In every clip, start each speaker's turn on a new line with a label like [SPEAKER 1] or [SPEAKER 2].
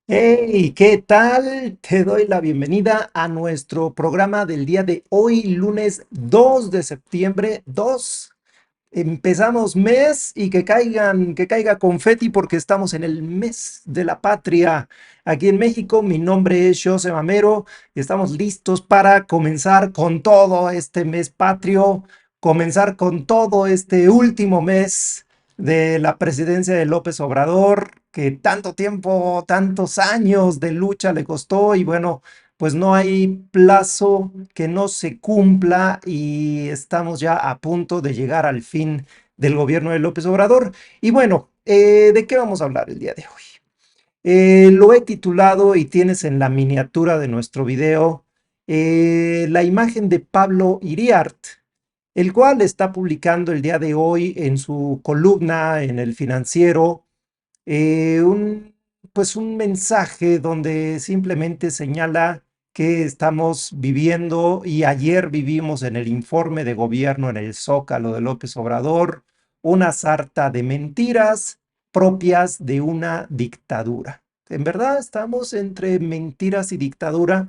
[SPEAKER 1] Hey, ¿qué tal? Te doy la bienvenida a nuestro programa del día de hoy, lunes 2 de septiembre. 2. Empezamos mes y que caiga confeti porque estamos en el mes de la patria. Aquí en México, mi nombre es José Mamero y estamos listos para comenzar con todo este mes patrio, comenzar con todo este último mes de la presidencia de López Obrador, que tanto tiempo, tantos años de lucha le costó y bueno, pues no hay plazo que no se cumpla y estamos ya a punto de llegar al fin del gobierno de López Obrador. Y bueno, ¿de qué vamos a hablar el día de hoy? Lo he titulado y tienes en la miniatura de nuestro video la imagen de Pablo Iriart, el cual está publicando el día de hoy en su columna en El Financiero eh, un, pues un mensaje donde simplemente señala que estamos viviendo y ayer vivimos en el informe de gobierno en el Zócalo de López Obrador una sarta de mentiras propias de una dictadura. En verdad estamos entre mentiras y dictadura.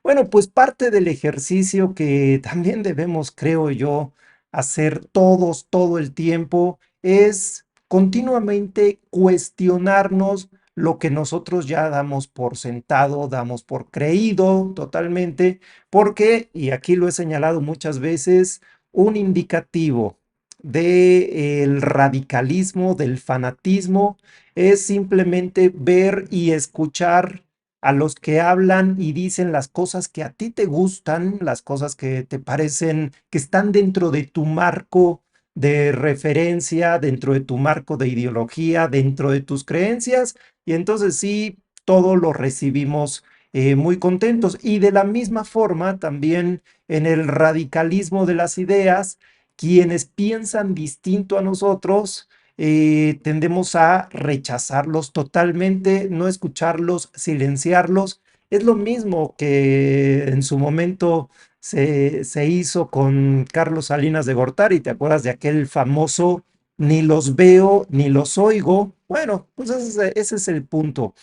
[SPEAKER 1] Bueno, pues parte del ejercicio que también debemos, creo yo, hacer todos, todo el tiempo, es continuamente cuestionarnos lo que nosotros ya damos por sentado, damos por creído totalmente, porque, y aquí lo he señalado muchas veces, un indicativo del radicalismo, del fanatismo, es simplemente ver y escuchar a los que hablan y dicen las cosas que a ti te gustan, las cosas que te parecen que están dentro de tu marco de referencia, dentro de tu marco de ideología, dentro de tus creencias, y entonces sí, todo lo recibimos muy contentos. Y de la misma forma, también en el radicalismo de las ideas, quienes piensan distinto a nosotros, tendemos a rechazarlos totalmente, no escucharlos, silenciarlos. Es lo mismo que en su momento se hizo con Carlos Salinas de Gortari. ¿Te acuerdas de aquel famoso ni los veo ni los oigo? Bueno, pues ese es el punto.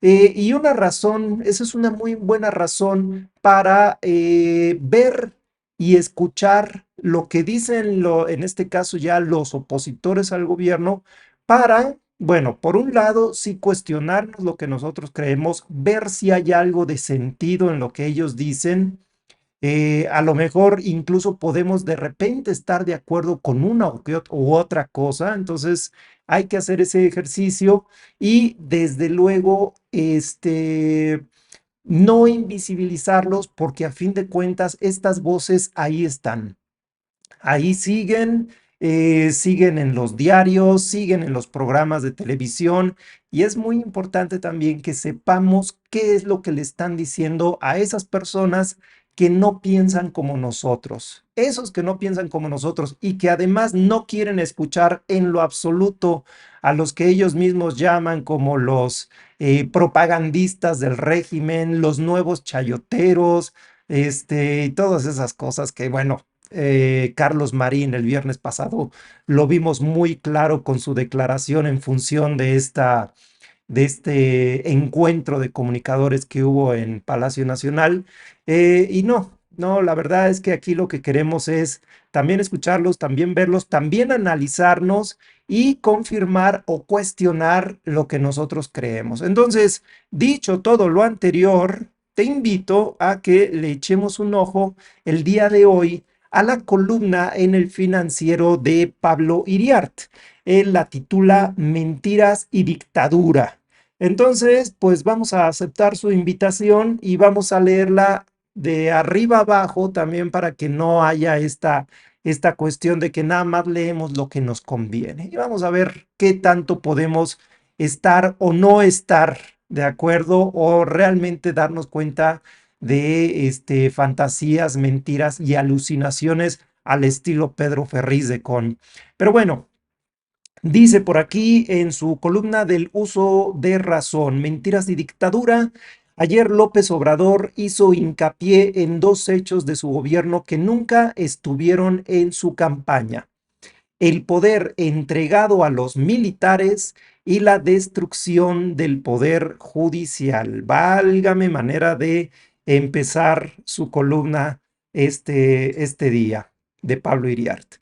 [SPEAKER 1] Y una razón, esa es una muy buena razón para ver y escuchar lo que dicen, en este caso ya los opositores al gobierno, para, bueno, por un lado, sí cuestionarnos lo que nosotros creemos, ver si hay algo de sentido en lo que ellos dicen, a lo mejor incluso podemos de repente estar de acuerdo con una u otra cosa, entonces hay que hacer ese ejercicio y desde luego, no invisibilizarlos porque a fin de cuentas estas voces ahí están. Ahí siguen, siguen en los diarios, siguen en los programas de televisión y es muy importante también que sepamos qué es lo que le están diciendo a esas personas que no piensan como nosotros. Esos que no piensan como nosotros y que además no quieren escuchar en lo absoluto a los que ellos mismos llaman como los propagandistas del régimen, los nuevos chayoteros, y todas esas cosas que, bueno, Carlos Marín el viernes pasado lo vimos muy claro con su declaración en función de este encuentro de comunicadores que hubo en Palacio Nacional. Y no, no, la verdad es que aquí lo que queremos es también escucharlos, también verlos, también analizarnos y confirmar o cuestionar lo que nosotros creemos. Entonces, dicho todo lo anterior, te invito a que le echemos un ojo el día de hoy a la columna en El Financiero de Pablo Iriart. Él la titula Mentiras y Dictadura. Entonces, pues vamos a aceptar su invitación y vamos a leerla de arriba abajo también para que no haya esta cuestión de que nada más leemos lo que nos conviene. Y vamos a ver qué tanto podemos estar o no estar de acuerdo o realmente darnos cuenta de fantasías, mentiras y alucinaciones al estilo Pedro Ferriz de Con. Pero bueno, dice por aquí en su columna del uso de razón, mentiras y dictadura, ayer López Obrador hizo hincapié en dos hechos de su gobierno que nunca estuvieron en su campaña: el poder entregado a los militares y la destrucción del poder judicial. Válgame manera de empezar su columna este día de Pablo Iriart.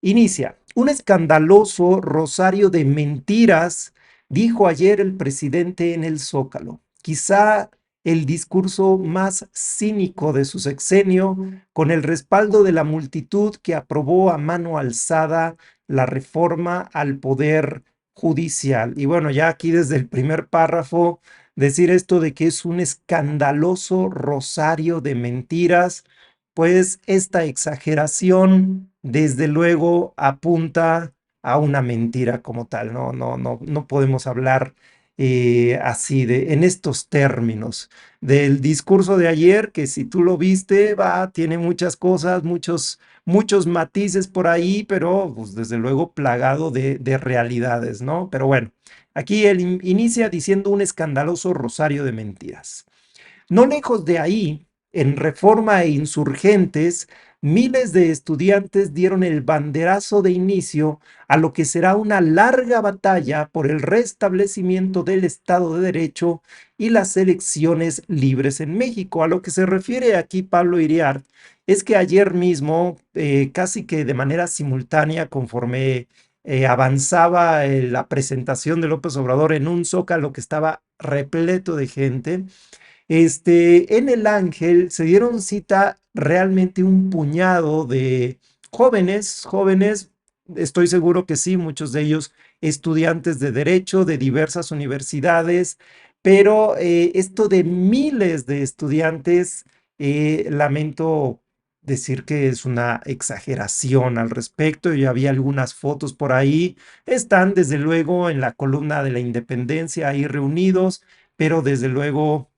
[SPEAKER 1] Inicia. Un escandaloso rosario de mentiras, dijo ayer el presidente en el Zócalo. Quizá el discurso más cínico de su sexenio, con el respaldo de la multitud que aprobó a mano alzada la reforma al poder judicial. Y bueno, ya aquí desde el primer párrafo, decir esto de que es un escandaloso rosario de mentiras, pues esta exageración desde luego apunta a una mentira como tal. No podemos hablar así en estos términos. Del discurso de ayer, que si tú lo viste, tiene muchas cosas, muchos matices por ahí, pero pues, desde luego plagado de realidades, ¿no? Pero bueno, aquí él inicia diciendo un escandaloso rosario de mentiras. No lejos de ahí, en Reforma e Insurgentes, miles de estudiantes dieron el banderazo de inicio a lo que será una larga batalla por el restablecimiento del Estado de Derecho y las elecciones libres en México. A lo que se refiere aquí Pablo Iriart es que ayer mismo, casi que de manera simultánea, conforme avanzaba la presentación de López Obrador en un zócalo que estaba repleto de gente, en el Ángel se dieron cita realmente un puñado de jóvenes, estoy seguro que sí, muchos de ellos estudiantes de derecho de diversas universidades, pero esto de miles de estudiantes, lamento decir que es una exageración al respecto. Yo había algunas fotos por ahí, están desde luego en la columna de la Independencia ahí reunidos, pero desde luego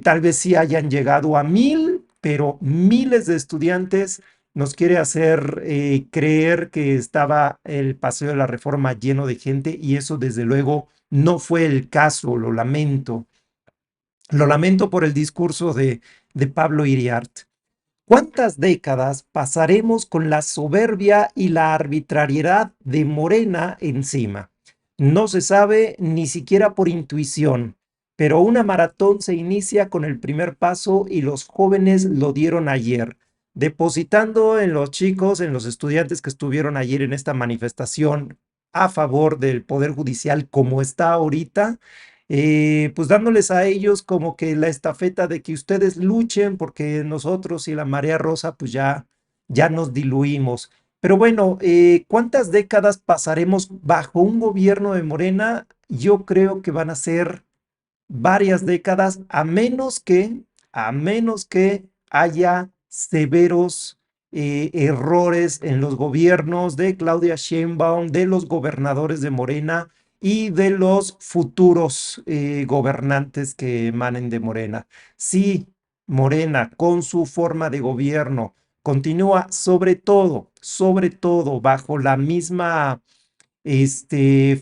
[SPEAKER 1] tal vez sí hayan llegado a 1000, pero miles de estudiantes nos quiere hacer creer que estaba el Paseo de la Reforma lleno de gente y eso desde luego no fue el caso, lo lamento. Lo lamento por el discurso de Pablo Iriart. ¿Cuántas décadas pasaremos con la soberbia y la arbitrariedad de Morena encima? No se sabe ni siquiera por intuición, pero una maratón se inicia con el primer paso y los jóvenes lo dieron ayer, depositando en los chicos, en los estudiantes que estuvieron ayer en esta manifestación a favor del Poder Judicial como está ahorita, pues dándoles a ellos como que la estafeta de que ustedes luchen porque nosotros y la marea rosa pues ya nos diluimos. Pero bueno, ¿cuántas décadas pasaremos bajo un gobierno de Morena? Yo creo que van a ser varias décadas, a menos que haya severos errores en los gobiernos de Claudia Sheinbaum, de los gobernadores de Morena y de los futuros gobernantes que emanen de Morena. Si Morena, con su forma de gobierno, continúa sobre todo, bajo la misma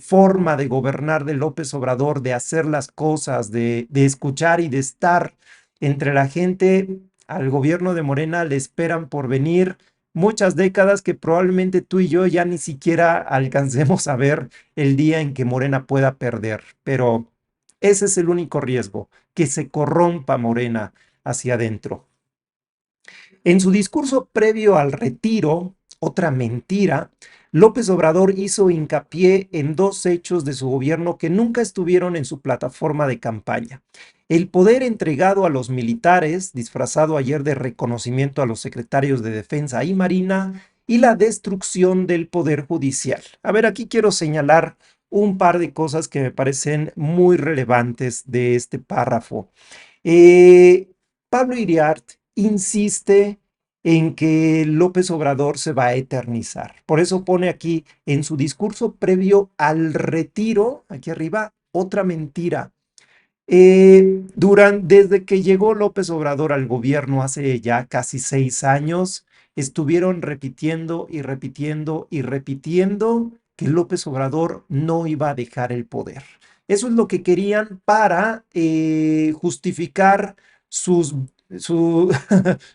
[SPEAKER 1] forma de gobernar de López Obrador, de hacer las cosas, de escuchar y de estar entre la gente, al gobierno de Morena le esperan por venir muchas décadas que probablemente tú y yo ya ni siquiera alcancemos a ver el día en que Morena pueda perder. Pero ese es el único riesgo, que se corrompa Morena hacia adentro. En su discurso previo al retiro, otra mentira, López Obrador hizo hincapié en dos hechos de su gobierno que nunca estuvieron en su plataforma de campaña. El poder entregado a los militares, disfrazado ayer de reconocimiento a los secretarios de Defensa y Marina, y la destrucción del poder judicial. A ver, aquí quiero señalar un par de cosas que me parecen muy relevantes de este párrafo. Eh, Pablo Iriart insiste en que López Obrador se va a eternizar. Por eso pone aquí en su discurso previo al retiro, aquí arriba, otra mentira. Desde que llegó López Obrador al gobierno hace ya casi 6 años, estuvieron repitiendo y repitiendo y repitiendo que López Obrador no iba a dejar el poder. Eso es lo que querían para justificar sus su-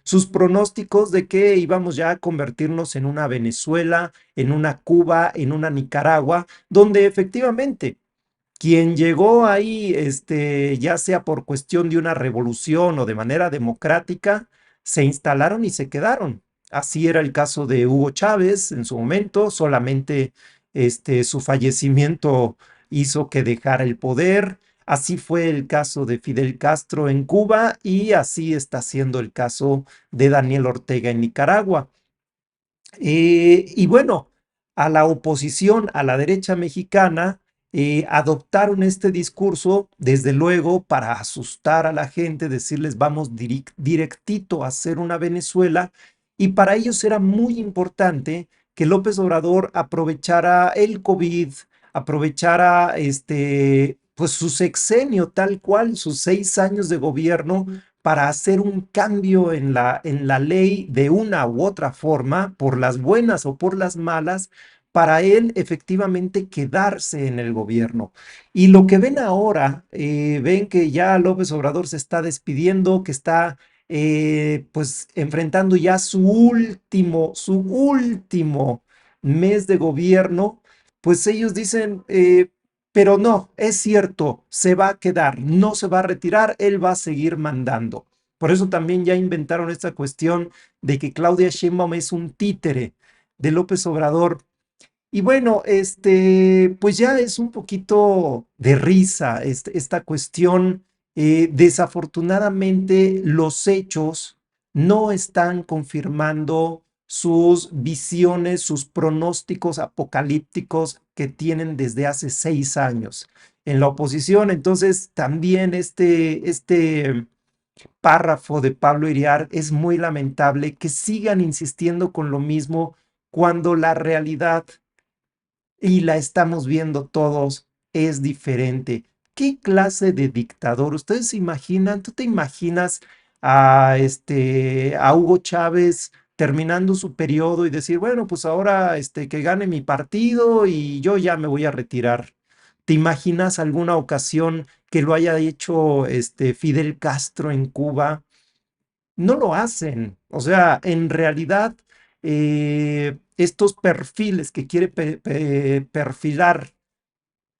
[SPEAKER 1] sus pronósticos de que íbamos ya a convertirnos en una Venezuela, en una Cuba, en una Nicaragua, donde efectivamente quien llegó ahí, ya sea por cuestión de una revolución o de manera democrática, se instalaron y se quedaron. Así era el caso de Hugo Chávez en su momento, solamente su fallecimiento hizo que dejara el poder. Así fue el caso de Fidel Castro en Cuba y así está siendo el caso de Daniel Ortega en Nicaragua. Y bueno, a la oposición, a la derecha mexicana, adoptaron este discurso, desde luego, para asustar a la gente, decirles vamos directito a hacer una Venezuela, y para ellos era muy importante que López Obrador aprovechara el COVID, aprovechara pues su sexenio tal cual, sus 6 años de gobierno para hacer un cambio en la ley de una u otra forma, por las buenas o por las malas, para él efectivamente quedarse en el gobierno. Y lo que ven ahora, ven que ya López Obrador se está despidiendo, que está pues enfrentando ya su último mes de gobierno, pues ellos dicen, pero no, es cierto, se va a quedar, no se va a retirar, él va a seguir mandando. Por eso también ya inventaron esta cuestión de que Claudia Sheinbaum es un títere de López Obrador. Y bueno, pues ya es un poquito de risa esta cuestión. Desafortunadamente, los hechos no están confirmando sus visiones, sus pronósticos apocalípticos que tienen desde hace 6 años en la oposición. Entonces, también este párrafo de Pablo Iriar es muy lamentable que sigan insistiendo con lo mismo cuando la realidad y la estamos viendo todos, es diferente. ¿Qué clase de dictador? ¿Ustedes se imaginan? ¿Tú te imaginas a Hugo Chávez terminando su periodo y decir, bueno, pues ahora que gane mi partido y yo ya me voy a retirar? ¿Te imaginas alguna ocasión que lo haya hecho Fidel Castro en Cuba? No lo hacen. O sea, en realidad, estos perfiles que quiere perfilar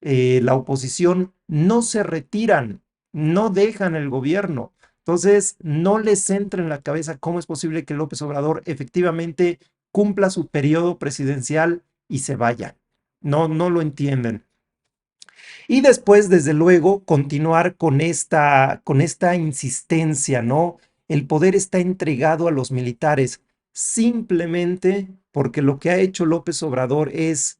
[SPEAKER 1] la oposición no se retiran, no dejan el gobierno. Entonces, no les entra en la cabeza cómo es posible que López Obrador efectivamente cumpla su periodo presidencial y se vaya. No, no lo entienden. Y después, desde luego, continuar con esta insistencia, ¿no? El poder está entregado a los militares simplemente porque lo que ha hecho López Obrador es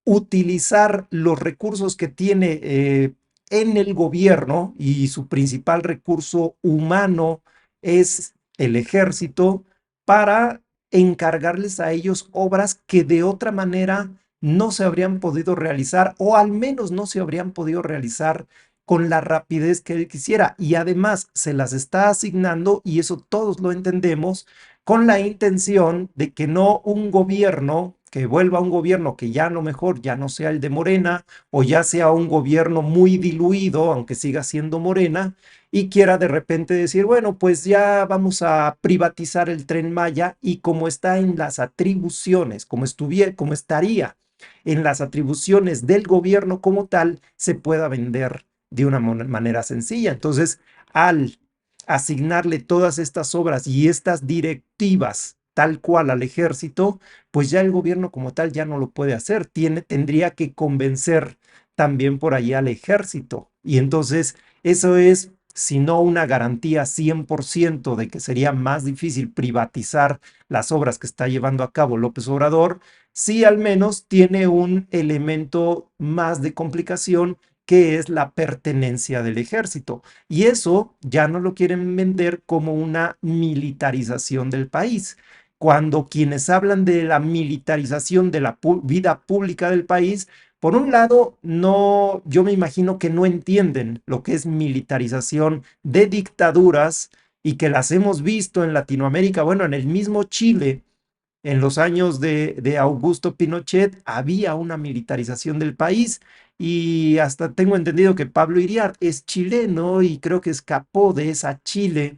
[SPEAKER 1] utilizar los recursos que tiene en el gobierno, y su principal recurso humano es el ejército, para encargarles a ellos obras que de otra manera no se habrían podido realizar, o al menos no se habrían podido realizar con la rapidez que él quisiera. Y además se las está asignando, y eso todos lo entendemos, con la intención de que no un gobierno, que vuelva un gobierno que ya a lo mejor ya no sea el de Morena, o ya sea un gobierno muy diluido, aunque siga siendo Morena, y quiera de repente decir, bueno, pues ya vamos a privatizar el Tren Maya, y como está en las atribuciones, como estaría en las atribuciones del gobierno como tal, se pueda vender de una manera sencilla. Entonces, al asignarle todas estas obras y estas directivas tal cual al ejército, pues ya el gobierno como tal ya no lo puede hacer. Tendría que convencer también por ahí al ejército. Y entonces eso es, si no una garantía 100% de que sería más difícil privatizar las obras que está llevando a cabo López Obrador, sí al menos tiene un elemento más de complicación, que es la pertenencia del ejército. Y eso ya no lo quieren vender como una militarización del país, cuando quienes hablan de la militarización de la vida pública del país, por un lado, no, yo me imagino que no entienden lo que es militarización de dictaduras, y que las hemos visto en Latinoamérica. Bueno, en el mismo Chile, en los años de Augusto Pinochet, había una militarización del país, y hasta tengo entendido que Pablo Iriart es chileno y creo que escapó de esa Chile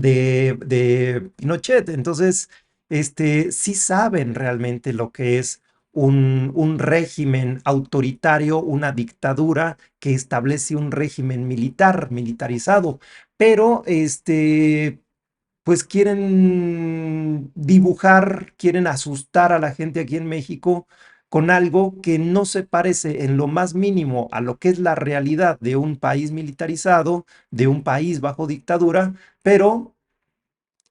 [SPEAKER 1] de Pinochet. Entonces, sí saben realmente lo que es un régimen autoritario, una dictadura que establece un régimen militar, militarizado, pero pues quieren dibujar, quieren asustar a la gente aquí en México con algo que no se parece en lo más mínimo a lo que es la realidad de un país militarizado, de un país bajo dictadura, pero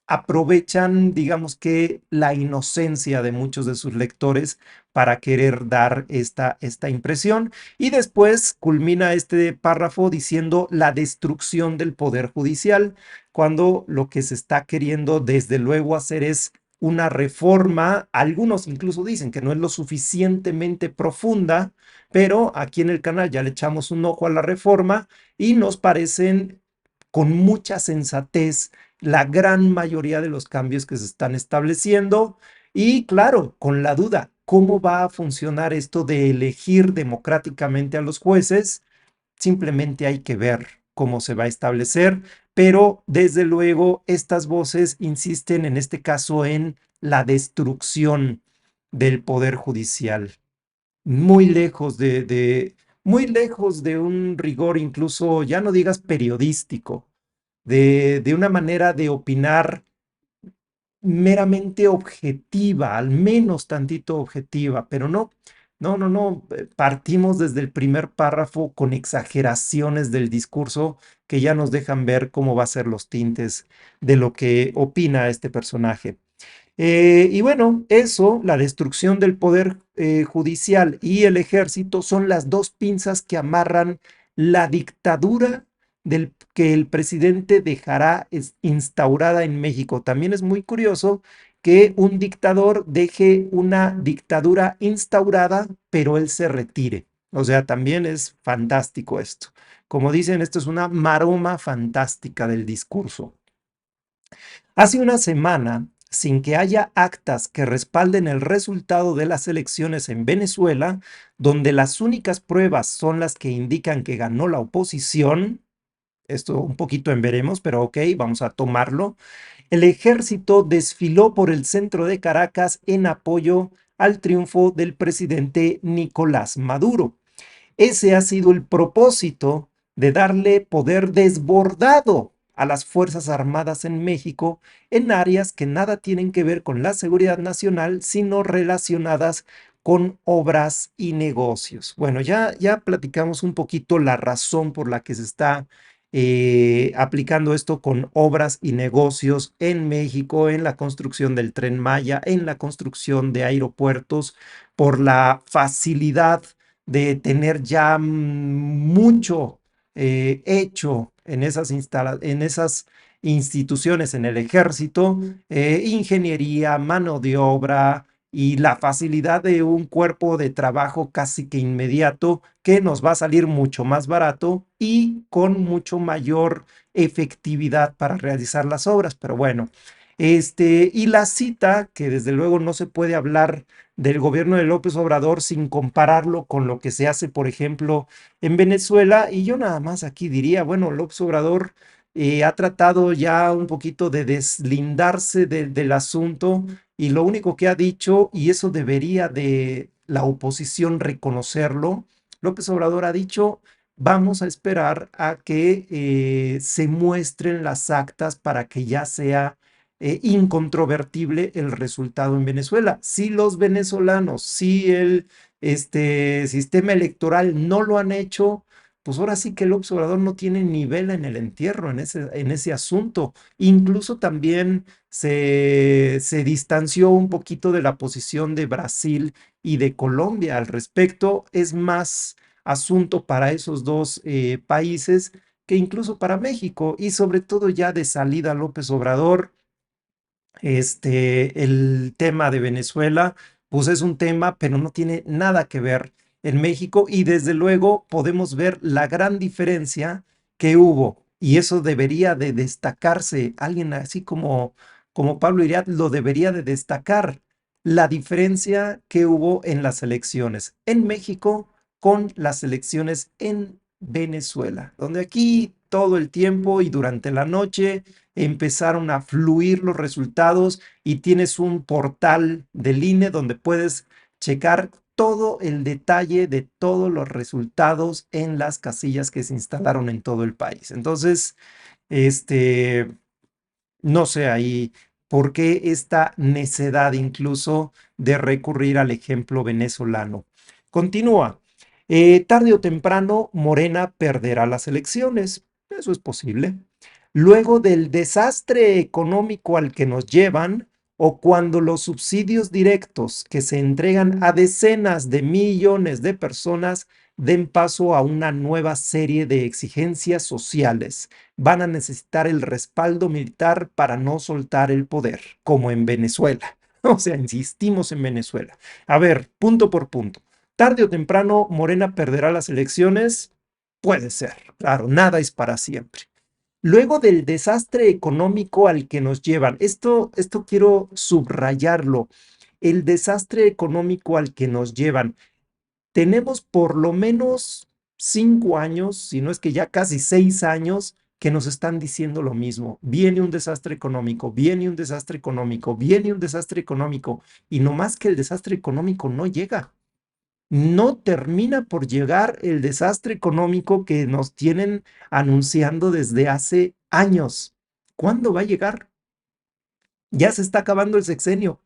[SPEAKER 1] aprovechan, digamos que, la inocencia de muchos de sus lectores para querer dar esta impresión. Y después culmina este párrafo diciendo la destrucción del poder judicial, cuando lo que se está queriendo desde luego hacer es una reforma. Algunos incluso dicen que no es lo suficientemente profunda, pero aquí en el canal ya le echamos un ojo a la reforma y nos parecen con mucha sensatez la gran mayoría de los cambios que se están estableciendo y claro, con la duda, ¿cómo va a funcionar esto de elegir democráticamente a los jueces? Simplemente hay que ver cómo se va a establecer, pero desde luego estas voces insisten en este caso en la destrucción del poder judicial, muy lejos muy lejos de un rigor incluso, ya no digas periodístico, de una manera de opinar meramente objetiva, al menos tantito objetiva, pero no, no, no, no, partimos desde el primer párrafo con exageraciones del discurso que ya nos dejan ver cómo va a ser los tintes de lo que opina este personaje. Y bueno, eso, la destrucción del poder judicial y el ejército son las dos pinzas que amarran la dictadura que el presidente dejará instaurada en México. También es muy curioso que un dictador deje una dictadura instaurada, pero él se retire. O sea, también es fantástico esto. Como dicen, esto es una maroma fantástica del discurso. Hace una semana, sin que haya actas que respalden el resultado de las elecciones en Venezuela, donde las únicas pruebas son las que indican que ganó la oposición, esto un poquito en veremos, pero ok, vamos a tomarlo, el ejército desfiló por el centro de Caracas en apoyo al triunfo del presidente Nicolás Maduro. Ese ha sido el propósito de darle poder desbordado a las Fuerzas Armadas en México en áreas que nada tienen que ver con la seguridad nacional, sino relacionadas con obras y negocios. Bueno, ya platicamos un poquito la razón por la que se está aplicando esto con obras y negocios en México, en la construcción del Tren Maya, en la construcción de aeropuertos, por la facilidad de tener ya mucho hecho en en esas instituciones, en el ejército, ingeniería, mano de obra y la facilidad de un cuerpo de trabajo casi que inmediato que nos va a salir mucho más barato y con mucho mayor efectividad para realizar las obras. Pero bueno, y la cita, que desde luego no se puede hablar del gobierno de López Obrador sin compararlo con lo que se hace, por ejemplo, en Venezuela. Y yo nada más aquí diría, bueno, López Obrador ha tratado ya un poquito de deslindarse del asunto y lo único que ha dicho, y eso debería de la oposición reconocerlo, López Obrador ha dicho, vamos a esperar a que se muestren las actas para que ya sea incontrovertible el resultado en Venezuela. Si los venezolanos, si el sistema electoral no lo han hecho, pues ahora sí que el observador no tiene ni vela en el entierro en ese asunto. Incluso también se distanció un poquito de la posición de Brasil y de Colombia al respecto. Es más asunto para esos dos países que incluso para México y sobre todo ya de salida López Obrador el tema de Venezuela, pues es un tema, pero no tiene nada que ver en México y desde luego podemos ver la gran diferencia que hubo y eso debería de destacarse. Alguien así como Pablo Iriart lo debería de destacar, la diferencia que hubo en las elecciones en México con las elecciones en Venezuela, donde aquí todo el tiempo y durante la noche empezaron a fluir los resultados y tienes un portal del INE donde puedes checar todo el detalle de todos los resultados en las casillas que se instalaron en todo el país. Entonces, este, no sé ahí por qué esta necedad incluso de recurrir al ejemplo venezolano. Continúa. Tarde o temprano, Morena perderá las elecciones. Eso es posible. Luego del desastre económico al que nos llevan, o cuando los subsidios directos que se entregan a decenas de millones de personas den paso a una nueva serie de exigencias sociales, van a necesitar el respaldo militar para no soltar el poder, como en Venezuela. O sea, insistimos en Venezuela. A ver, punto por punto. Tarde o temprano, Morena perderá las elecciones. Puede ser, claro, nada es para siempre. Luego del desastre económico al que nos llevan, esto quiero subrayarlo, el desastre económico al que nos llevan. Tenemos por lo menos 5 años, si no es que ya casi 6 años, que nos están diciendo lo mismo. Viene un desastre económico, viene un desastre económico, viene un desastre económico, y no más que el desastre económico no llega. No termina por llegar el desastre económico que nos tienen anunciando desde hace años. ¿Cuándo va a llegar? Ya se está acabando el sexenio.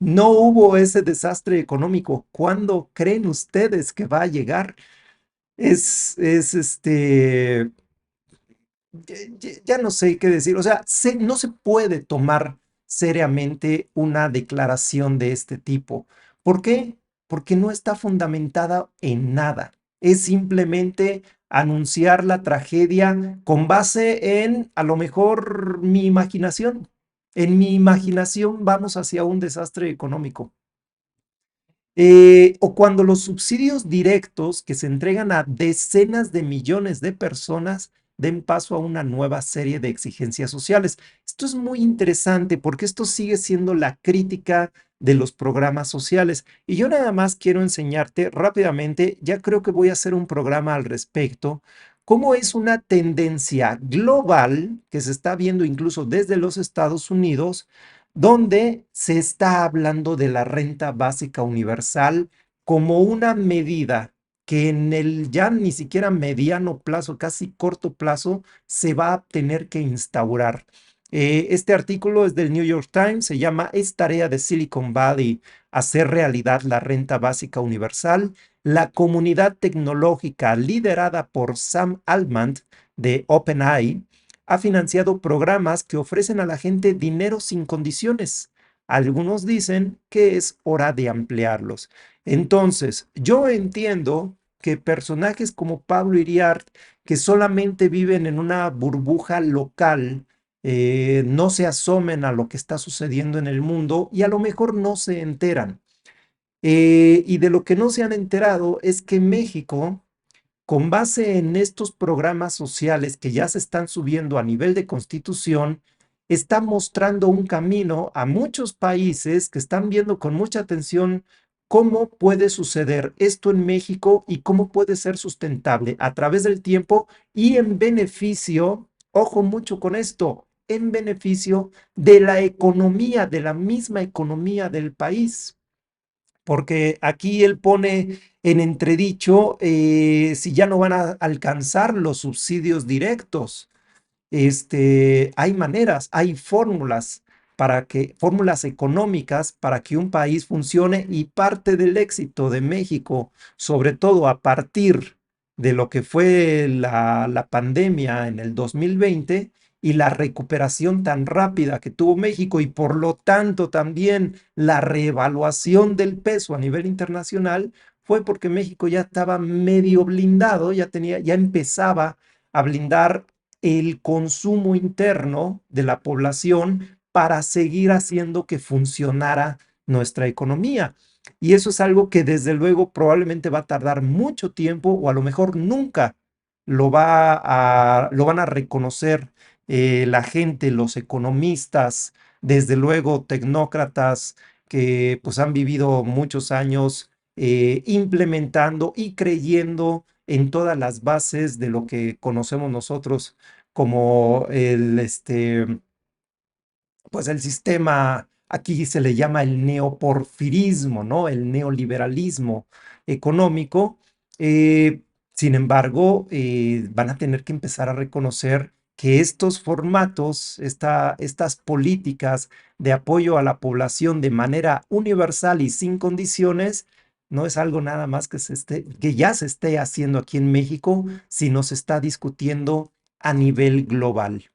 [SPEAKER 1] No hubo ese desastre económico. ¿Cuándo creen ustedes que va a llegar? Ya no sé qué decir. O sea, no se puede tomar seriamente una declaración de este tipo. ¿Por qué? Porque no está fundamentada en nada. Es simplemente anunciar la tragedia con base en, a lo mejor, mi imaginación. En mi imaginación vamos hacia un desastre económico. O cuando los subsidios directos que se entregan a decenas de millones de personas den paso a una nueva serie de exigencias sociales. Esto es muy interesante porque esto sigue siendo la crítica de los programas sociales. Y yo nada más quiero enseñarte rápidamente, ya creo que voy a hacer un programa al respecto, cómo es una tendencia global que se está viendo incluso desde los Estados Unidos donde se está hablando de la renta básica universal como una medida que en el ya ni siquiera mediano plazo, casi corto plazo, se va a tener que instaurar. Este artículo es del New York Times, se llama "Es tarea de Silicon Valley hacer realidad la renta básica universal". La comunidad tecnológica liderada por Sam Altman de OpenAI ha financiado programas que ofrecen a la gente dinero sin condiciones. Algunos dicen que es hora de ampliarlos. Entonces, yo entiendo que personajes como Pablo Iriart, que solamente viven en una burbuja local, no se asomen a lo que está sucediendo en el mundo y a lo mejor no se enteran. Y de lo que no se han enterado es que México, con base en estos programas sociales que ya se están subiendo a nivel de constitución, está mostrando un camino a muchos países que están viendo con mucha atención cómo puede suceder esto en México y cómo puede ser sustentable a través del tiempo y en beneficio, ojo mucho con esto, en beneficio de la economía, de la misma economía del país, porque aquí él pone en entredicho si ya no van a alcanzar los subsidios directos. Hay maneras, hay fórmulas económicas para que un país funcione, y parte del éxito de México, sobre todo a partir de lo que fue la pandemia en el 2020 y la recuperación tan rápida que tuvo México, y por lo tanto también la reevaluación del peso a nivel internacional, fue porque México ya estaba medio blindado, ya empezaba a blindar el consumo interno de la población para seguir haciendo que funcionara nuestra economía. Y eso es algo que desde luego probablemente va a tardar mucho tiempo, o a lo mejor nunca lo van a reconocer la gente, los economistas, desde luego tecnócratas que pues han vivido muchos años implementando y creyendo en todas las bases de lo que conocemos nosotros como pues el sistema, aquí se le llama el neoporfirismo, ¿no? El neoliberalismo económico. Eh, Sin embargo, van a tener que empezar a reconocer que estos formatos, estas políticas de apoyo a la población de manera universal y sin condiciones, no es algo nada más que ya se esté haciendo aquí en México, sino se está discutiendo a nivel global.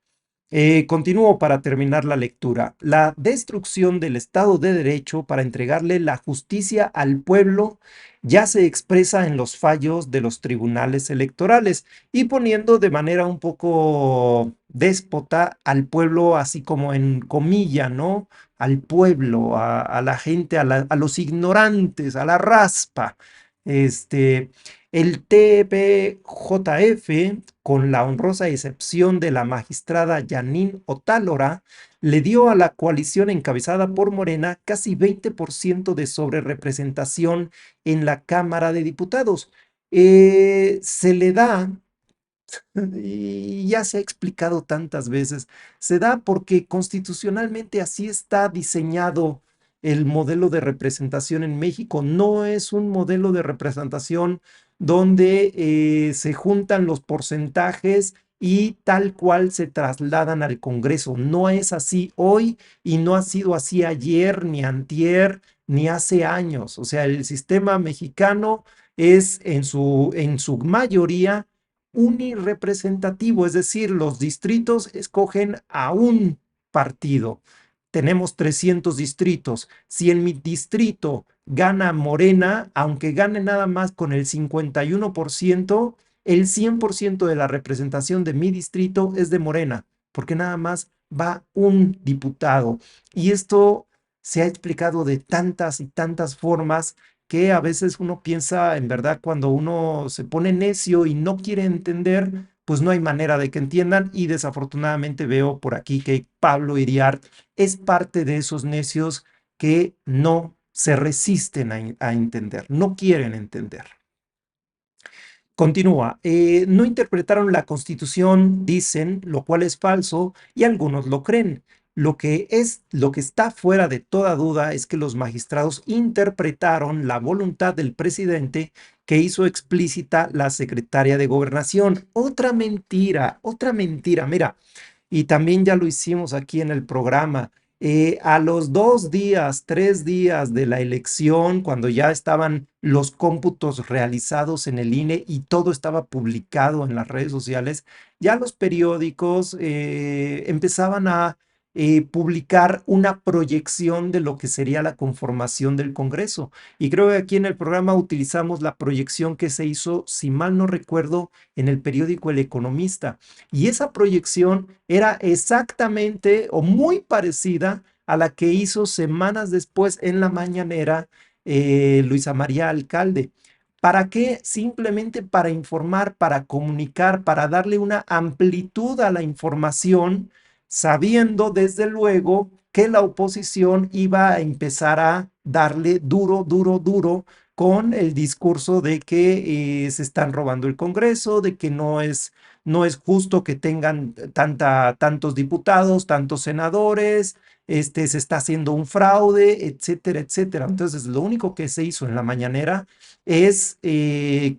[SPEAKER 1] Continúo para terminar la lectura. La destrucción del Estado de Derecho para entregarle la justicia al pueblo ya se expresa en los fallos de los tribunales electorales y poniendo de manera un poco déspota al pueblo, así como en comilla, ¿no? Al pueblo, a la gente, a los ignorantes, a la raspa. Este, el TPJF, con la honrosa excepción de la magistrada Yanín Otálora, le dio a la coalición encabezada por Morena casi 20% de sobrerepresentación en la Cámara de Diputados. Se le da, y ya se ha explicado tantas veces, se da porque constitucionalmente así está diseñado el modelo de representación en México. No es un modelo de representación donde se juntan los porcentajes y tal cual se trasladan al Congreso. No es así hoy y no ha sido así ayer, ni antier, ni hace años. O sea, el sistema mexicano es en su mayoría unirrepresentativo, es decir, los distritos escogen a un partido. Tenemos 300 distritos. Si en mi distrito gana Morena, aunque gane nada más con el 51%, el 100% de la representación de mi distrito es de Morena, porque nada más va un diputado. Y esto se ha explicado de tantas y tantas formas que a veces uno piensa, en verdad, cuando uno se pone necio y no quiere entender, pues no hay manera de que entiendan. Y desafortunadamente veo por aquí que Pablo Iriart es parte de esos necios que no se resisten a entender, no quieren entender. Continúa, no interpretaron la Constitución, dicen, lo cual es falso, y algunos lo creen. Lo que está fuera de toda duda es que los magistrados interpretaron la voluntad del presidente que hizo explícita la secretaria de Gobernación. Otra mentira, otra mentira. Mira, y también ya lo hicimos aquí en el programa. A los 2 días, 3 días de la elección, cuando ya estaban los cómputos realizados en el INE y todo estaba publicado en las redes sociales, ya los periódicos empezaban a publicar una proyección de lo que sería la conformación del Congreso. Y creo que aquí en el programa utilizamos la proyección que se hizo, si mal no recuerdo, en el periódico El Economista. Y esa proyección era exactamente o muy parecida a la que hizo semanas después en la mañanera Luisa María Alcalde. ¿Para qué? Simplemente para informar, para comunicar, para darle una amplitud a la información, sabiendo desde luego que la oposición iba a empezar a darle duro, duro, duro con el discurso de que se están robando el Congreso, de que no es justo que tengan tantos diputados, tantos senadores, se está haciendo un fraude, etcétera, etcétera. Entonces, lo único que se hizo en la mañanera es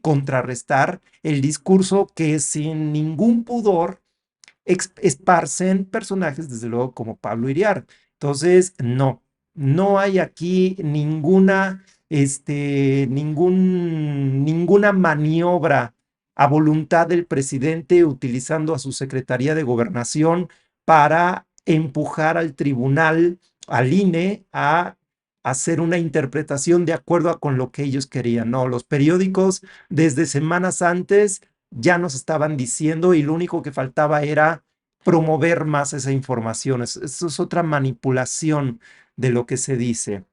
[SPEAKER 1] contrarrestar el discurso que sin ningún pudor esparcen personajes, desde luego, como Pablo Iriart. Entonces, no hay aquí ninguna maniobra a voluntad del presidente utilizando a su Secretaría de Gobernación para empujar al tribunal, al INE, a hacer una interpretación de acuerdo con lo que ellos querían. No, los periódicos desde semanas antes ya nos estaban diciendo y lo único que faltaba era promover más esa información. Eso es otra manipulación de lo que se dice,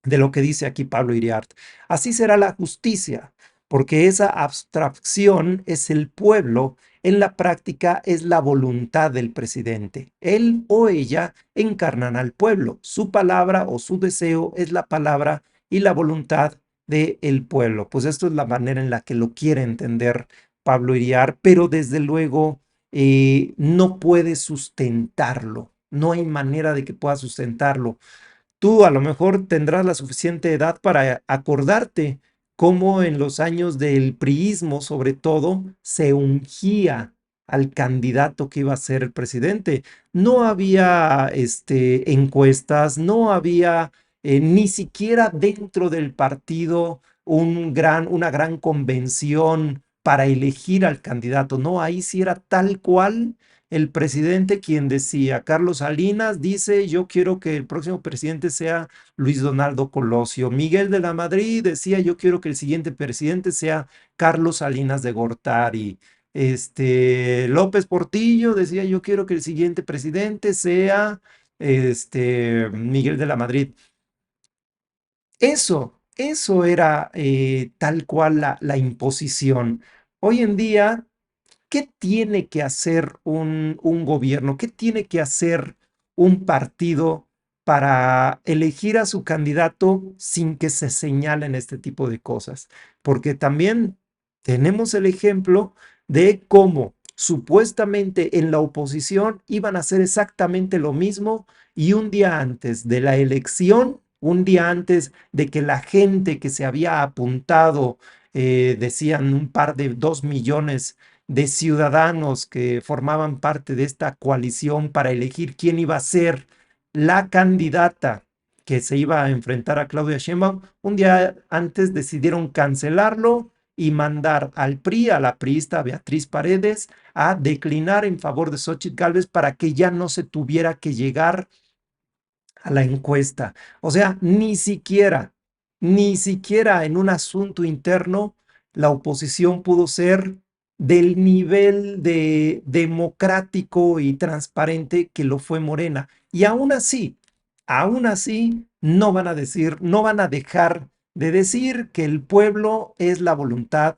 [SPEAKER 1] de lo que dice aquí Pablo Iriart. Así será la justicia, porque esa abstracción es el pueblo, en la práctica es la voluntad del presidente. Él o ella encarnan al pueblo. Su palabra o su deseo es la palabra y la voluntad del pueblo. Pues esto es la manera en la que lo quiere entender Pablo Iriar, pero desde luego no puede sustentarlo. No hay manera de que pueda sustentarlo. Tú a lo mejor tendrás la suficiente edad para acordarte cómo en los años del priismo, sobre todo, se ungía al candidato que iba a ser el presidente. No había encuestas, no había ni siquiera dentro del partido una gran convención para elegir al candidato. No, ahí sí era tal cual el presidente quien decía. Carlos Salinas dice, yo quiero que el próximo presidente sea Luis Donaldo Colosio. Miguel de la Madrid decía, yo quiero que el siguiente presidente sea Carlos Salinas de Gortari. López Portillo decía, yo quiero que el siguiente presidente sea Miguel de la Madrid. Eso era tal cual la imposición. Hoy en día, ¿qué tiene que hacer un gobierno? ¿Qué tiene que hacer un partido para elegir a su candidato sin que se señalen este tipo de cosas? Porque también tenemos el ejemplo de cómo supuestamente en la oposición iban a hacer exactamente lo mismo y un día antes de la elección, un día antes de que la gente que se había apuntado, decían un par de 2 millones de ciudadanos que formaban parte de esta coalición para elegir quién iba a ser la candidata que se iba a enfrentar a Claudia Sheinbaum, un día antes decidieron cancelarlo y mandar al PRI, a la priista Beatriz Paredes, a declinar en favor de Xóchitl Gálvez para que ya no se tuviera que llegar a la encuesta. O sea, ni siquiera en un asunto interno la oposición pudo ser del nivel de democrático y transparente que lo fue Morena. Y aún así, no van a decir, no van a dejar de decir que el pueblo es la voluntad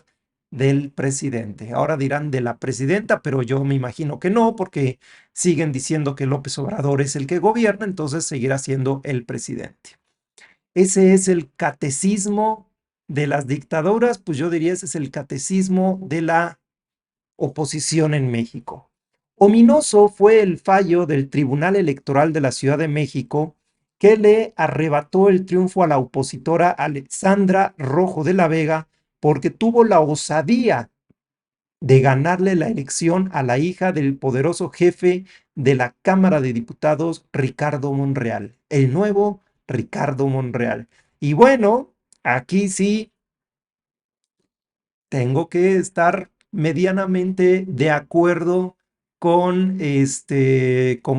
[SPEAKER 1] del presidente. Ahora dirán de la presidenta, pero yo me imagino que no, porque siguen diciendo que López Obrador es el que gobierna, entonces seguirá siendo el presidente. Ese es el catecismo de las dictaduras, pues yo diría ese es el catecismo de la oposición en México. Ominoso fue el fallo del Tribunal Electoral de la Ciudad de México que le arrebató el triunfo a la opositora Alexandra Rojo de la Vega porque tuvo la osadía de ganarle la elección a la hija del poderoso jefe de la Cámara de Diputados, Ricardo Monreal, el nuevo Ricardo Monreal. Y bueno, aquí sí tengo que estar medianamente de acuerdo con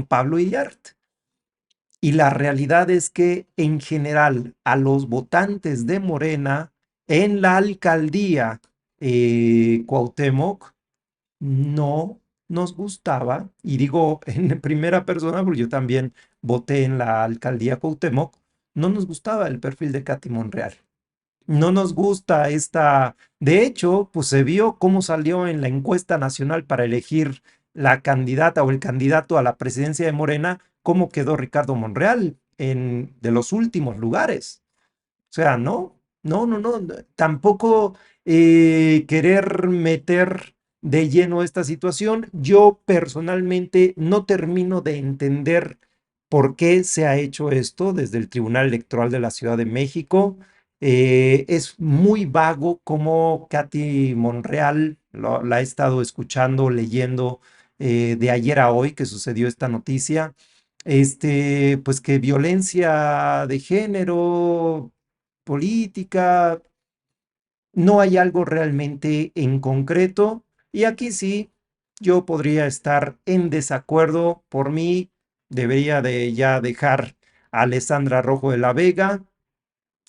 [SPEAKER 1] Pablo Illart. Y la realidad es que en general a los votantes de Morena en la alcaldía Cuauhtémoc no nos gustaba, y digo en primera persona porque yo también voté en la alcaldía Cuauhtémoc, no nos gustaba el perfil de Katy Monreal. No nos gusta esta, de hecho, pues se vio cómo salió en la encuesta nacional para elegir la candidata o el candidato a la presidencia de Morena, cómo quedó Ricardo Monreal en de los últimos lugares. O sea, no, tampoco querer meter de lleno esta situación. Yo personalmente no termino de entender por qué se ha hecho esto desde el Tribunal Electoral de la Ciudad de México. Es muy vago cómo Katy Monreal, la he estado escuchando, leyendo de ayer a hoy que sucedió esta noticia. Pues que violencia de género, política, no hay algo realmente en concreto. Y aquí sí, yo podría estar en desacuerdo. Por mí, debería de ya dejar a Alessandra Rojo de la Vega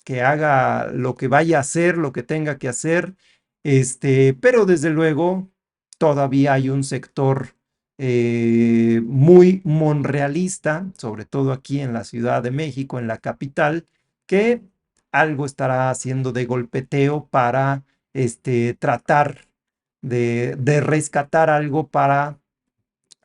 [SPEAKER 1] que haga lo que vaya a hacer, lo que tenga que hacer, pero desde luego todavía hay un sector muy monrealista, sobre todo aquí en la Ciudad de México, en la capital, que algo estará haciendo de golpeteo para tratar de rescatar algo para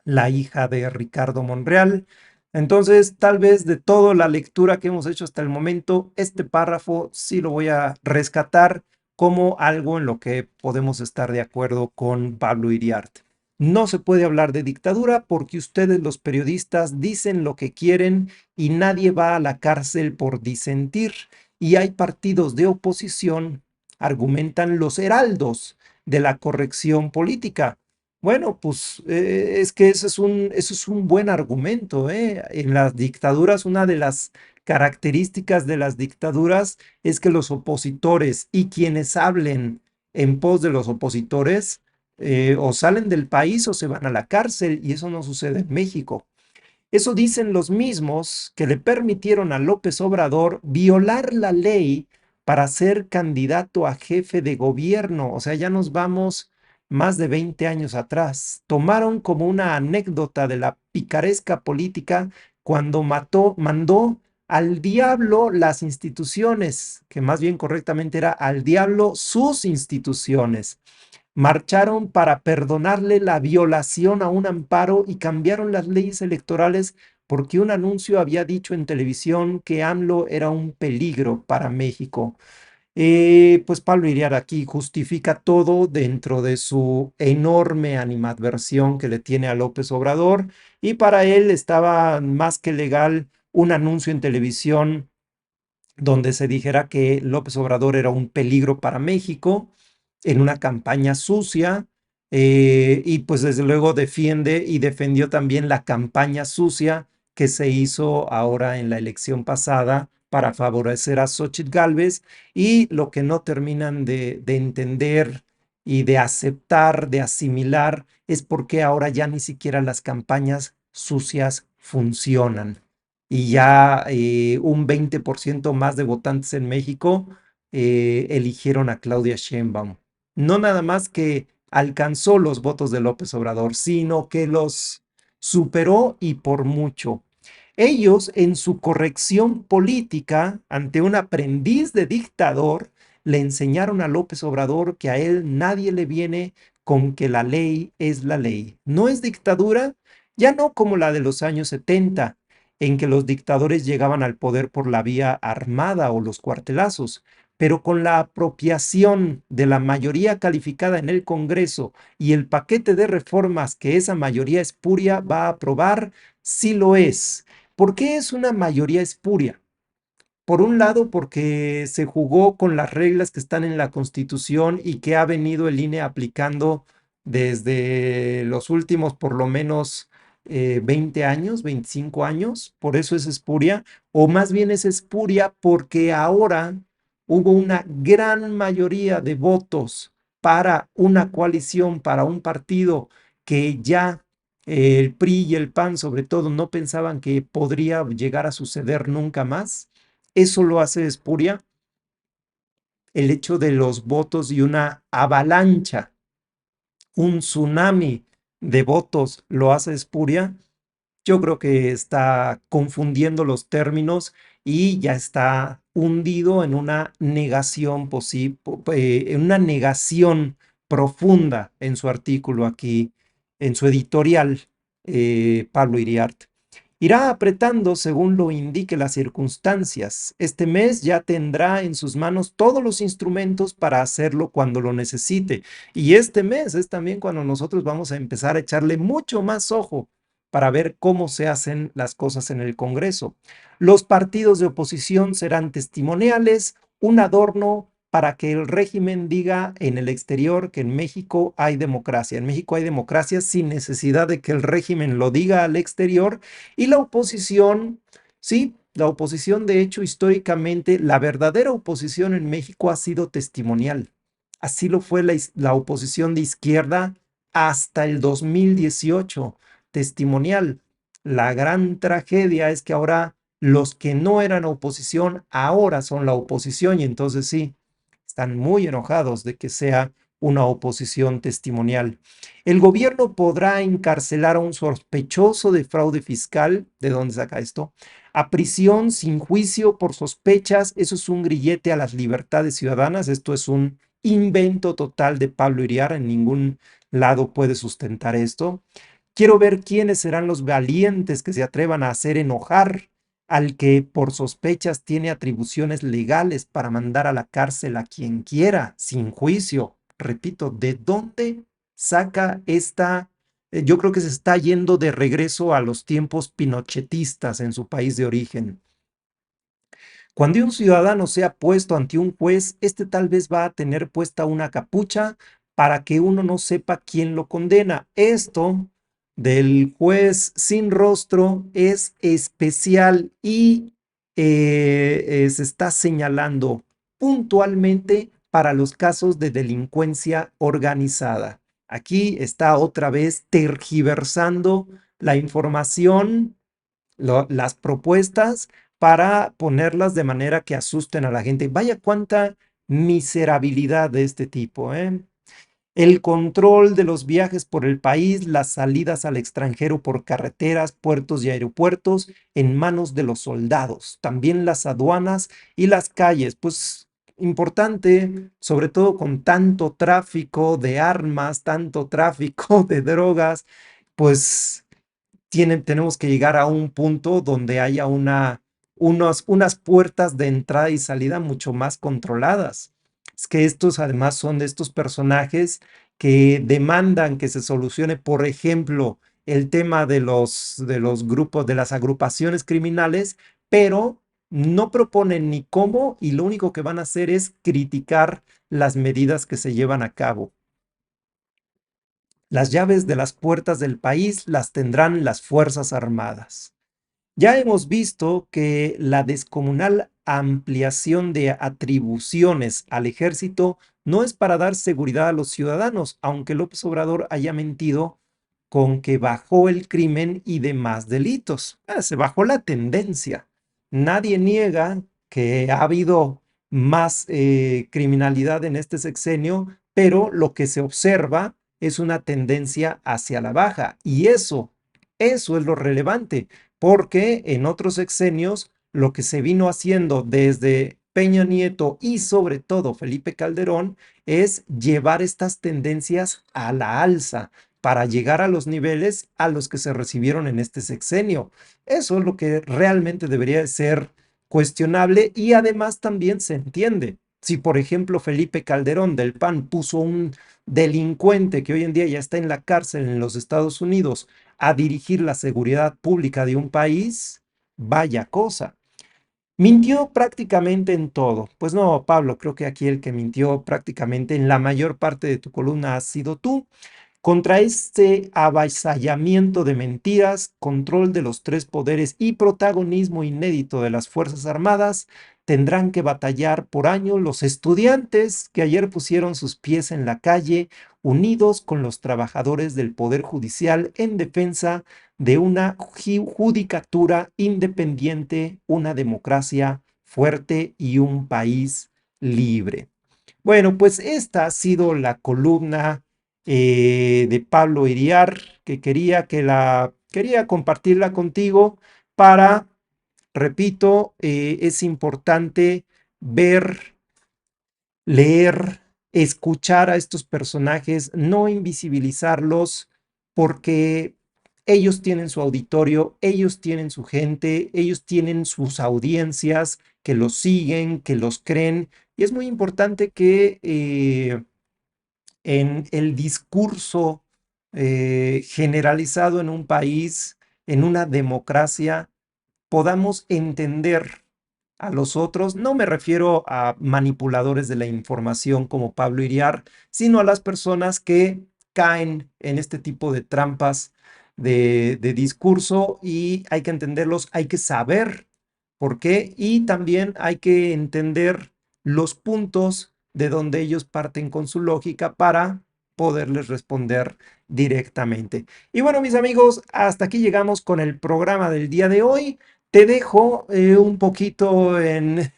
[SPEAKER 1] la hija de Ricardo Monreal. Entonces, tal vez de toda la lectura que hemos hecho hasta el momento, este párrafo sí lo voy a rescatar como algo en lo que podemos estar de acuerdo con Pablo Iriarte. No se puede hablar de dictadura porque ustedes los periodistas dicen lo que quieren y nadie va a la cárcel por disentir. Y hay partidos de oposición, argumentan los heraldos de la corrección política. Bueno, pues es que eso es un buen argumento, ¿eh? En las dictaduras, una de las características de las dictaduras es que los opositores y quienes hablen en pos de los opositores o salen del país o se van a la cárcel, y eso no sucede en México. Eso dicen los mismos que le permitieron a López Obrador violar la ley para ser candidato a jefe de gobierno. O sea, ya nos vamos más de 20 años atrás. Tomaron como una anécdota de la picaresca política cuando mandó al diablo las instituciones, que más bien correctamente era al diablo sus instituciones. Marcharon para perdonarle la violación a un amparo y cambiaron las leyes electorales porque un anuncio había dicho en televisión que AMLO era un peligro para México. Pues Pablo Iriar aquí justifica todo dentro de su enorme animadversión que le tiene a López Obrador, y para él estaba más que legal un anuncio en televisión donde se dijera que López Obrador era un peligro para México en una campaña sucia, y pues desde luego defiende y defendió también la campaña sucia que se hizo ahora en la elección pasada para favorecer a Xóchitl Gálvez, y lo que no terminan de entender y de aceptar, de asimilar, es por qué ahora ya ni siquiera las campañas sucias funcionan y ya un 20% más de votantes en México eligieron a Claudia Sheinbaum. No nada más que alcanzó los votos de López Obrador, sino que los superó y por mucho. Ellos, en su corrección política ante un aprendiz de dictador, le enseñaron a López Obrador que a él nadie le viene con que la ley es la ley. No es dictadura, ya no como la de los años 70, en que los dictadores llegaban al poder por la vía armada o los cuartelazos, pero con la apropiación de la mayoría calificada en el Congreso y el paquete de reformas que esa mayoría espuria va a aprobar, sí lo es. ¿Por qué es una mayoría espuria? Por un lado, porque se jugó con las reglas que están en la Constitución y que ha venido el INE aplicando desde los últimos por lo menos 20 años, 25 años. Por eso es espuria, o más bien es espuria porque ahora hubo una gran mayoría de votos para una coalición, para un partido que ya el PRI y el PAN sobre todo no pensaban que podría llegar a suceder nunca más. Eso lo hace espuria, el hecho de los votos y una avalancha, un tsunami de votos lo hace espuria. Yo creo que está confundiendo los términos y ya está hundido en una negación en una negación profunda en su artículo aquí, en su editorial, Pablo Iriart. Irá apretando según lo indique las circunstancias. Este mes ya tendrá en sus manos todos los instrumentos para hacerlo cuando lo necesite. Y este mes es también cuando nosotros vamos a empezar a echarle mucho más ojo para ver cómo se hacen las cosas en el Congreso. Los partidos de oposición serán testimoniales, un adorno para que el régimen diga en el exterior que en México hay democracia. En México hay democracia sin necesidad de que el régimen lo diga al exterior. Y la oposición, sí, la oposición, de hecho, históricamente, la verdadera oposición en México ha sido testimonial. Así lo fue la oposición de izquierda hasta el 2018, testimonial. La gran tragedia es que ahora los que no eran oposición ahora son la oposición, y entonces sí, están muy enojados de que sea una oposición testimonial. El gobierno podrá encarcelar a un sospechoso de fraude fiscal. ¿De dónde saca esto? A prisión sin juicio por sospechas. Eso es un grillete a las libertades ciudadanas. Esto es un invento total de Pablo Iriar. En ningún lado puede sustentar esto. Quiero ver quiénes serán los valientes que se atrevan a hacer enojar al que por sospechas tiene atribuciones legales para mandar a la cárcel a quien quiera, sin juicio. Repito, ¿de dónde saca esta? Yo creo que se está yendo de regreso a los tiempos pinochetistas en su país de origen. Cuando un ciudadano sea puesto ante un juez, este tal vez va a tener puesta una capucha para que uno no sepa quién lo condena. Esto del juez sin rostro es especial y se está señalando puntualmente para los casos de delincuencia organizada. Aquí está otra vez tergiversando la información, las propuestas para ponerlas de manera que asusten a la gente. Vaya cuánta miserabilidad de este tipo, ¿eh? El control de los viajes por el país, las salidas al extranjero por carreteras, puertos y aeropuertos en manos de los soldados, también las aduanas y las calles, pues importante, sobre todo con tanto tráfico de armas, tanto tráfico de drogas, pues tenemos que llegar a un punto donde haya unas puertas de entrada y salida mucho más controladas. Es que estos además son de estos personajes que demandan que se solucione, por ejemplo, el tema de los grupos, de las agrupaciones criminales, pero no proponen ni cómo y lo único que van a hacer es criticar las medidas que se llevan a cabo. Las llaves de las puertas del país las tendrán las Fuerzas Armadas. Ya hemos visto que la descomunal ampliación de atribuciones al ejército no es para dar seguridad a los ciudadanos, aunque López Obrador haya mentido con que bajó el crimen y demás delitos. Se bajó la tendencia. Nadie niega que ha habido más criminalidad en este sexenio, pero lo que se observa es una tendencia hacia la baja. Y eso es lo relevante porque en otros sexenios lo que se vino haciendo desde Peña Nieto y sobre todo Felipe Calderón es llevar estas tendencias a la alza para llegar a los niveles a los que se recibieron en este sexenio. Eso es lo que realmente debería de ser cuestionable y además también se entiende. Si, por ejemplo, Felipe Calderón del PAN puso un delincuente que hoy en día ya está en la cárcel en los Estados Unidos a dirigir la seguridad pública de un país, vaya cosa. Mintió prácticamente en todo. Pues no, Pablo, creo que aquí el que mintió prácticamente en la mayor parte de tu columna has sido tú. Contra este avasallamiento de mentiras, control de los tres poderes y protagonismo inédito de las Fuerzas Armadas, tendrán que batallar por año los estudiantes que ayer pusieron sus pies en la calle, unidos con los trabajadores del Poder Judicial en defensa de una judicatura independiente, una democracia fuerte y un país libre. Bueno, pues esta ha sido la columna de Pablo Iriar, que quería compartirla contigo para, repito, es importante ver, leer, escuchar a estos personajes, no invisibilizarlos, porque ellos tienen su auditorio, ellos tienen su gente, ellos tienen sus audiencias que los siguen, que los creen, y es muy importante que en el discurso generalizado en un país, en una democracia, podamos entender a los otros. No me refiero a manipuladores de la información como Pablo Iriar, sino a las personas que caen en este tipo de trampas de discurso y hay que entenderlos, hay que saber por qué y también hay que entender los puntos de donde ellos parten con su lógica para poderles responder directamente. Y bueno, mis amigos, hasta aquí llegamos con el programa del día de hoy. Te dejo un poquito en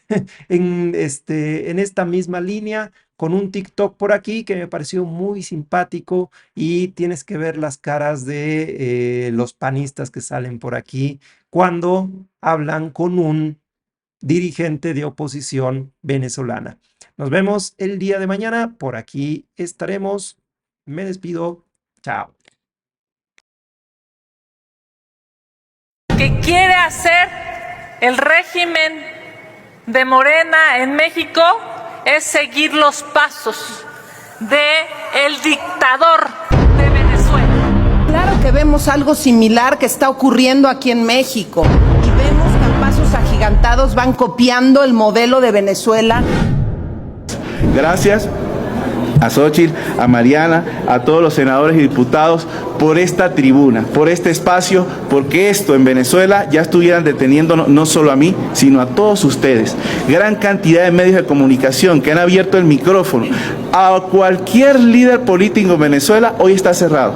[SPEAKER 1] esta misma línea con un TikTok por aquí que me pareció muy simpático y tienes que ver las caras de los panistas que salen por aquí cuando hablan con un dirigente de oposición venezolana. Nos vemos el día de mañana. Por aquí estaremos. Me despido. Chao.
[SPEAKER 2] quiere hacer el régimen de Morena en México es seguir los pasos del dictador de Venezuela.
[SPEAKER 3] Claro que vemos algo similar que está ocurriendo aquí en México y vemos que a pasos agigantados van copiando el modelo de Venezuela.
[SPEAKER 4] Gracias a Xóchitl, a Mariana, a todos los senadores y diputados por esta tribuna, por este espacio, porque esto en Venezuela ya estuvieran deteniendo no solo a mí, sino a todos ustedes. Gran cantidad de medios de comunicación que han abierto el micrófono a cualquier líder político en Venezuela, hoy está cerrado.